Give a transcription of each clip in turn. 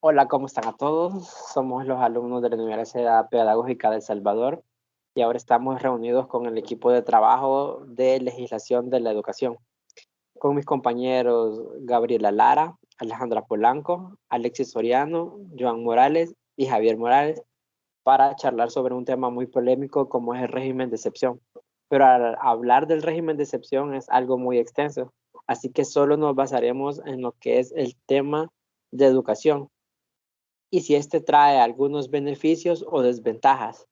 Hola, ¿cómo están a todos? Somos los alumnos de la Universidad Pedagógica de El Salvador y ahora estamos reunidos con el equipo de trabajo de legislación de la educación, con mis compañeros Gabriela Lara, Alejandra Polanco, Alexis Soriano, Joan Morales y Javier Morales para charlar sobre un tema muy polémico como es el régimen de excepción. Pero al hablar del régimen de excepción es algo muy extenso, así que solo nos basaremos en lo que es el tema de educación y si este trae algunos beneficios o desventajas.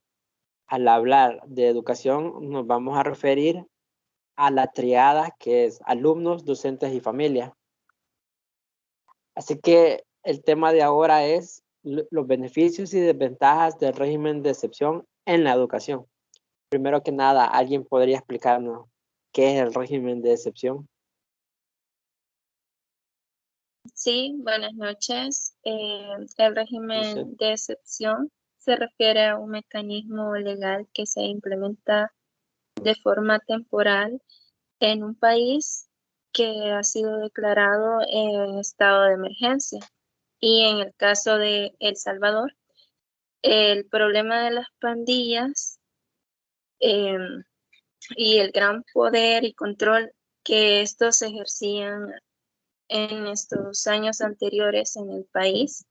Al hablar de educación nos vamos a referir a la triada que es alumnos, docentes y familia. Así que el tema de ahora es los beneficios y desventajas del régimen de excepción en la educación. Primero que nada, ¿alguien podría explicarnos qué es el régimen de excepción? Sí, buenas noches. El No sé. régimen de excepción se refiere a un mecanismo legal que se implementa de forma temporal en un país que ha sido declarado en estado de emergencia. Y en el caso de El Salvador, el problema de las pandillas y el gran poder y control que estos ejercían en estos años anteriores en el país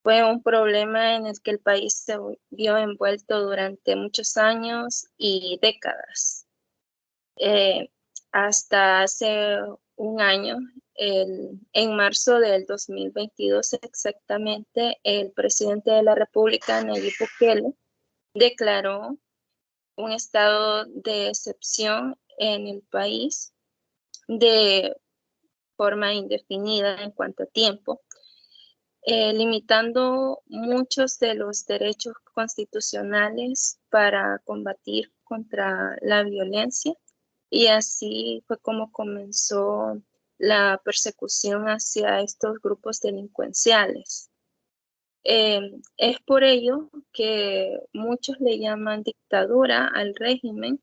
fue un problema en el que el país se vio envuelto durante muchos años y décadas. Hasta hace un año, en marzo del 2022 exactamente, el presidente de la República, Nayib Bukele, declaró un estado de excepción en el país de forma indefinida en cuanto a tiempo, limitando muchos de los derechos constitucionales para combatir contra la violencia. Y así fue como comenzó la persecución hacia estos grupos delincuenciales. Es por ello que muchos le llaman dictadura al régimen,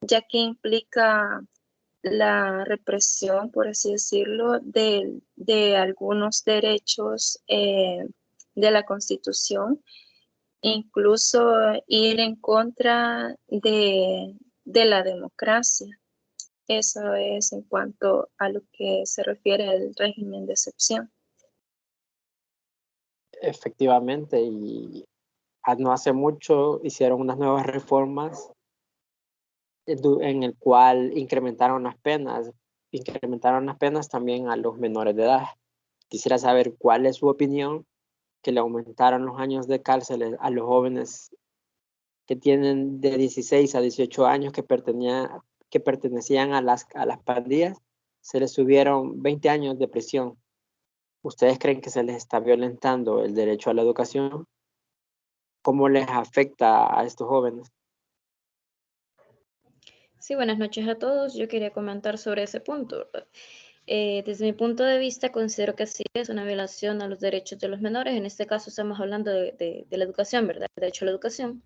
ya que implica la represión, por así decirlo, de algunos derechos de la Constitución, incluso ir en contra de la democracia. Eso es en cuanto a lo que se refiere al régimen de excepción. Efectivamente, y no hace mucho hicieron unas nuevas reformas en el cual incrementaron las penas también a los menores de edad. Quisiera saber cuál es su opinión que le aumentaron los años de cárcel a los jóvenes que tienen de 16 a 18 años que pertenecían a las pandillas, se les subieron 20 años de prisión. ¿Ustedes creen que se les está violentando el derecho a la educación? ¿Cómo les afecta a estos jóvenes? Sí, buenas noches a todos. Yo quería comentar sobre ese punto, ¿verdad? Desde mi punto de vista, considero que sí es una violación a los derechos de los menores. En este caso estamos hablando de la educación, ¿verdad? El derecho a la educación,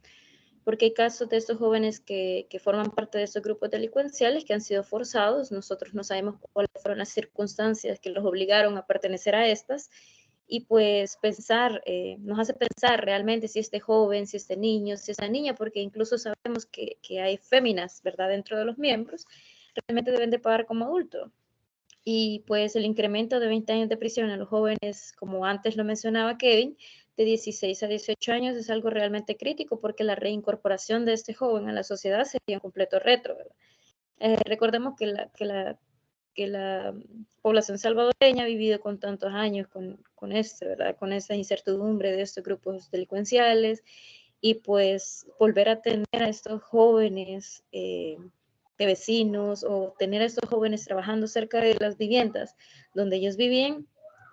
porque hay casos de estos jóvenes que forman parte de estos grupos delincuenciales que han sido forzados. Nosotros no sabemos cuáles fueron las circunstancias que los obligaron a pertenecer a estas. Y pues pensar, nos hace pensar realmente si este joven, si este niño, si esa niña, porque incluso sabemos que hay féminas, ¿verdad?, dentro de los miembros, realmente deben de pagar como adulto. Y pues el incremento de 20 años de prisión a los jóvenes, como antes lo mencionaba Kevin, de 16 a 18 años es algo realmente crítico porque la reincorporación de este joven a la sociedad sería un completo reto, ¿verdad? Recordemos que la población salvadoreña ha vivido con tantos años con esto, ¿verdad? Con esa incertidumbre de estos grupos delincuenciales y pues volver a tener a estos jóvenes de vecinos o tener a estos jóvenes trabajando cerca de las viviendas donde ellos vivían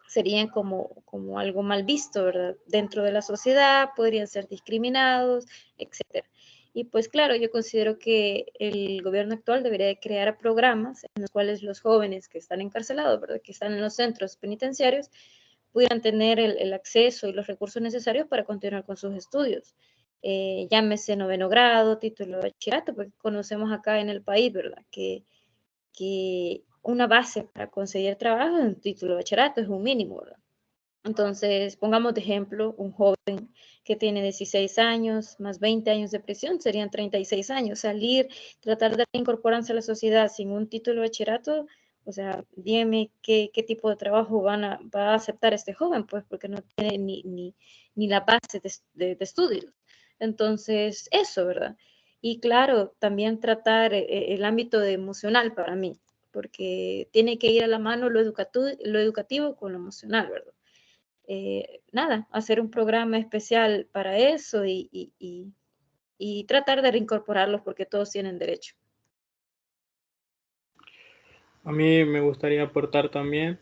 serían como algo mal visto, ¿verdad? Dentro de la sociedad, podrían ser discriminados, etcétera. Y pues claro, yo considero que el gobierno actual debería de crear programas en los cuales los jóvenes que están encarcelados, ¿verdad?, que están en los centros penitenciarios, pudieran tener el acceso y los recursos necesarios para continuar con sus estudios. Llámese noveno grado, título de bachillerato, porque conocemos acá en el país, ¿verdad?, que una base para conseguir trabajo es un título de bachillerato, es un mínimo, ¿verdad? Entonces, pongamos de ejemplo un joven que tiene 16 años más 20 años de prisión, serían 36 años. Salir, tratar de incorporarse a la sociedad sin un título de bachillerato, o sea, dígame qué tipo de trabajo va a aceptar este joven, pues porque no tiene ni la base de estudios. Entonces, eso, ¿verdad? Y claro, también tratar el ámbito emocional para mí, porque tiene que ir a la mano lo educativo con lo emocional, ¿verdad? Nada, hacer un programa especial para eso y tratar de reincorporarlos porque todos tienen derecho. A mí me gustaría aportar también,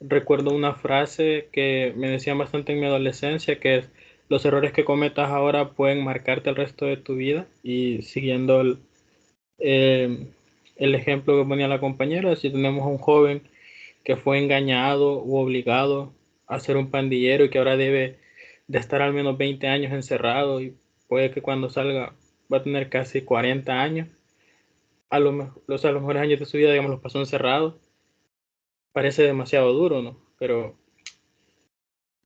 recuerdo una frase que me decían bastante en mi adolescencia, que es: los errores que cometas ahora pueden marcarte el resto de tu vida. Y siguiendo eh, el ejemplo que ponía la compañera, si tenemos a un joven que fue engañado u obligado a ser un pandillero y que ahora debe de estar al menos 20 años encerrado y puede que cuando salga va a tener casi 40 años, los mejores años de su vida, digamos, los pasó encerrado, parece demasiado duro, ¿no? Pero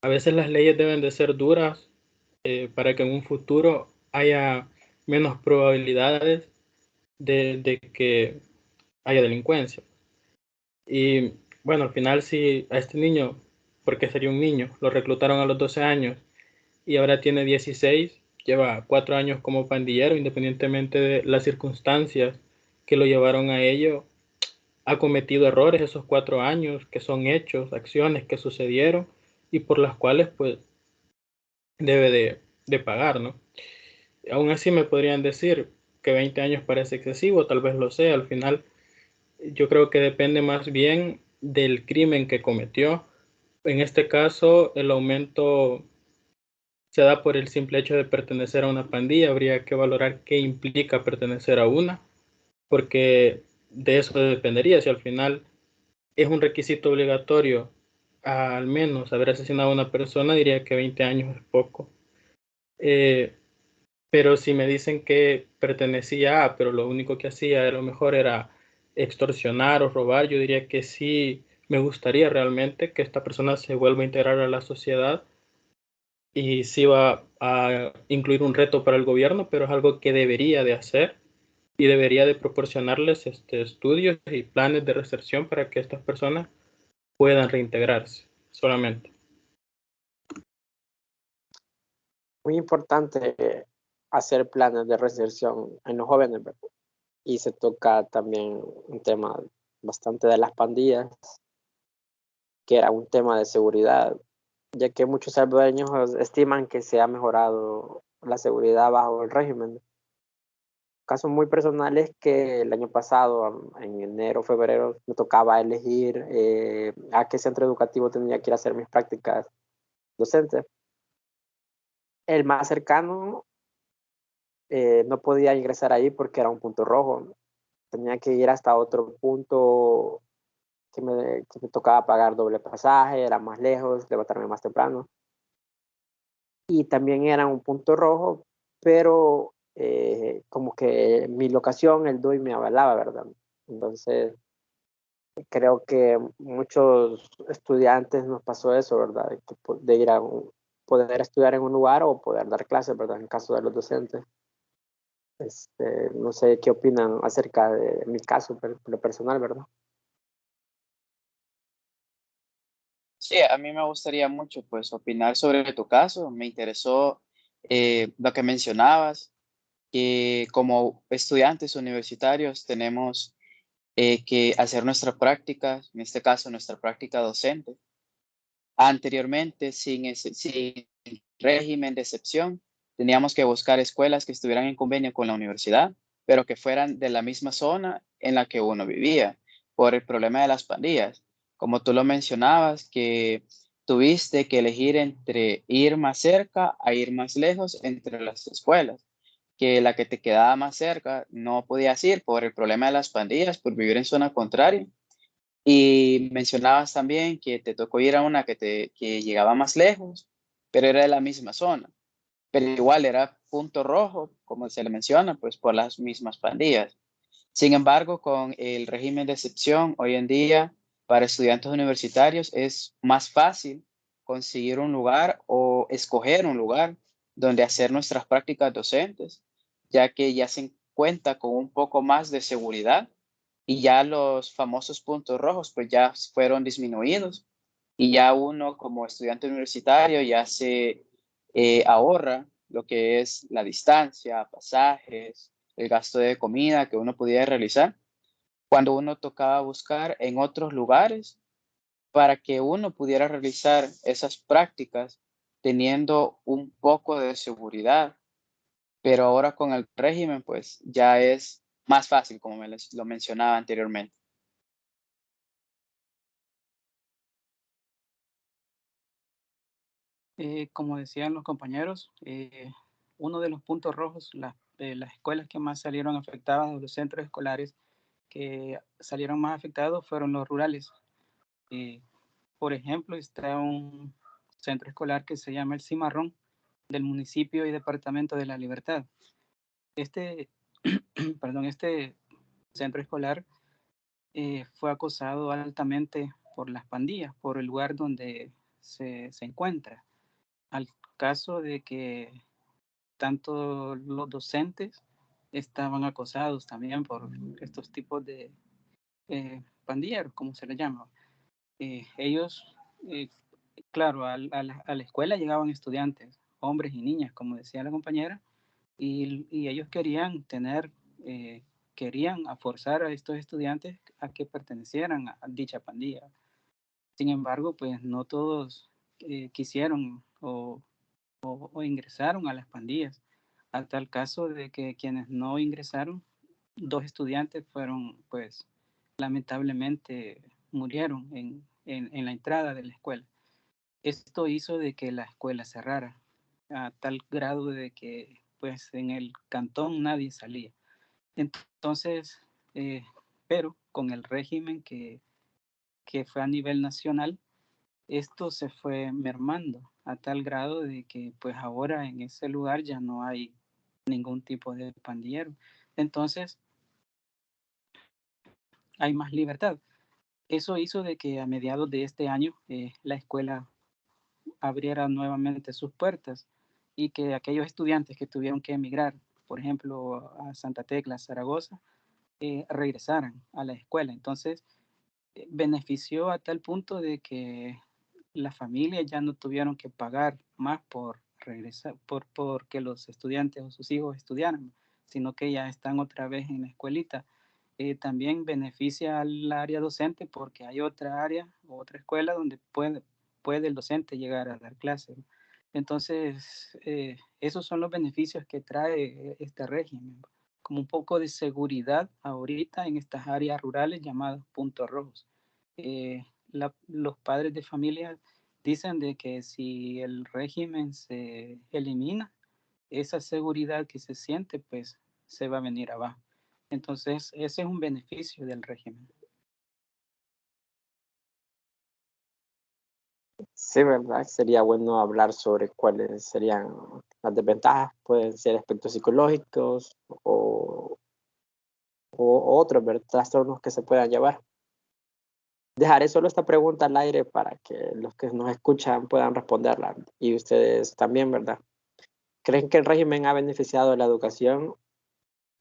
a veces las leyes deben de ser duras para que en un futuro haya menos probabilidades de que haya delincuencia. Y bueno, al final si a este niño, porque sería un niño, lo reclutaron a los 12 años y ahora tiene 16, lleva 4 años como pandillero, independientemente de las circunstancias que lo llevaron a ello, ha cometido errores esos 4 años, que son hechos, acciones que sucedieron y por las cuales pues debe de pagar, ¿no? Aún así me podrían decir que 20 años parece excesivo, tal vez lo sea, al final yo creo que depende más bien del crimen que cometió. En este caso, el aumento se da por el simple hecho de pertenecer a una pandilla. Habría que valorar qué implica pertenecer a una, porque de eso dependería. Si al final es un requisito obligatorio, al menos haber asesinado a una persona, diría que 20 años es poco. Pero si me dicen que pertenecía a, pero lo único que hacía a lo mejor era extorsionar o robar, yo diría que sí me gustaría realmente que esta persona se vuelva a integrar a la sociedad y sí va a incluir un reto para el gobierno, pero es algo que debería de hacer y debería de proporcionarles estudios y planes de reinserción para que estas personas puedan reintegrarse solamente. Muy importante hacer planes de reinserción en los jóvenes, ¿verdad? Y se toca también un tema bastante de las pandillas, que era un tema de seguridad, ya que muchos salvadoreños estiman que se ha mejorado la seguridad bajo el régimen. Casos muy personales que el año pasado, en enero, febrero, me tocaba elegir a qué centro educativo tenía que ir a hacer mis prácticas docentes. El más cercano no podía ingresar ahí porque era un punto rojo. Tenía que ir hasta otro punto que me tocaba pagar doble pasaje, era más lejos, levantarme más temprano. Y también era un punto rojo, pero como que mi locación, el DUI me avalaba, ¿verdad? Entonces, creo que muchos estudiantes nos pasó eso, ¿verdad? De ir a poder estudiar en un lugar o poder dar clases, ¿verdad? En caso de los docentes. No sé qué opinan acerca de mi caso, lo personal, ¿verdad? Sí, a mí me gustaría mucho pues opinar sobre tu caso. Me interesó lo que mencionabas, que como estudiantes universitarios tenemos que hacer nuestra práctica, en este caso nuestra práctica docente. Anteriormente, sin régimen de excepción, teníamos que buscar escuelas que estuvieran en convenio con la universidad, pero que fueran de la misma zona en la que uno vivía, por el problema de las pandillas. Como tú lo mencionabas, que tuviste que elegir entre ir más cerca a ir más lejos entre las escuelas, que la que te quedaba más cerca no podías ir por el problema de las pandillas, por vivir en zona contraria. Y mencionabas también que te tocó ir a una que llegaba más lejos, pero era de la misma zona. Pero igual era punto rojo, como se le menciona, pues por las mismas pandillas. Sin embargo, con el régimen de excepción, hoy en día, para estudiantes universitarios es más fácil conseguir un lugar o escoger un lugar donde hacer nuestras prácticas docentes, ya que ya se cuenta con un poco más de seguridad y ya los famosos puntos rojos pues ya fueron disminuidos y ya uno como estudiante universitario ya se ahorra lo que es la distancia, pasajes, el gasto de comida que uno pudiera realizar cuando uno tocaba buscar en otros lugares para que uno pudiera realizar esas prácticas teniendo un poco de seguridad. Pero ahora con el régimen, pues ya es más fácil, como lo mencionaba anteriormente. Como decían los compañeros, uno de los puntos rojos, las escuelas que más salieron afectadas, o los centros escolares que salieron más afectados fueron los rurales. Por ejemplo, está un centro escolar que se llama El Cimarrón, del municipio y departamento de La Libertad. Este centro escolar fue acosado altamente por las pandillas, por el lugar donde se encuentra, al caso de que tanto los docentes estaban acosados también por estos tipos de pandilleros, como se les llama. Ellos, claro, a la escuela llegaban estudiantes, hombres y niñas, como decía la compañera, y ellos querían querían forzar a estos estudiantes a que pertenecieran a dicha pandilla. Sin embargo, pues no todos quisieron o ingresaron a las pandillas, a tal caso de que quienes no ingresaron, 2 estudiantes fueron, pues, lamentablemente murieron en la entrada de la escuela. Esto hizo de que la escuela cerrara, a tal grado de que, pues, en el cantón nadie salía. Entonces, pero con el régimen que fue a nivel nacional, esto se fue mermando a tal grado de que pues ahora en ese lugar ya no hay ningún tipo de pandillero. Entonces hay más libertad. Eso hizo de que a mediados de este año la escuela abriera nuevamente sus puertas y que aquellos estudiantes que tuvieron que emigrar, por ejemplo, a Santa Tecla, Zaragoza, regresaran a la escuela. Entonces, benefició a tal punto de que las familias ya no tuvieron que pagar más por regresar, porque los estudiantes o sus hijos estudiaran, sino que ya están otra vez en la escuelita. También beneficia al área docente porque hay otra área, otra escuela donde puede el docente llegar a dar clases. Entonces, esos son los beneficios que trae este régimen, como un poco de seguridad ahorita en estas áreas rurales llamadas puntos rojos. Los padres de familia dicen de que si el régimen se elimina, esa seguridad que se siente, pues se va a venir abajo. Entonces, ese es un beneficio del régimen. Sí, ¿verdad? Sería bueno hablar sobre cuáles serían las desventajas. Pueden ser aspectos psicológicos o otros, ¿verdad? Trastornos que se puedan llevar. Dejaré solo esta pregunta al aire para que los que nos escuchan puedan responderla y ustedes también, ¿verdad? ¿Creen que el régimen ha beneficiado la educación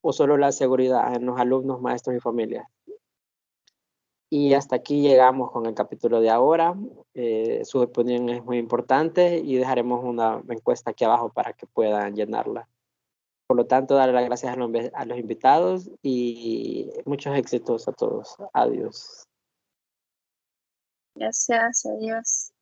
o solo la seguridad en los alumnos, maestros y familias? Y hasta aquí llegamos con el capítulo de ahora. Su opinión es muy importante y dejaremos una encuesta aquí abajo para que puedan llenarla. Por lo tanto, darle las gracias a los invitados y muchos éxitos a todos. Adiós. Gracias, adiós.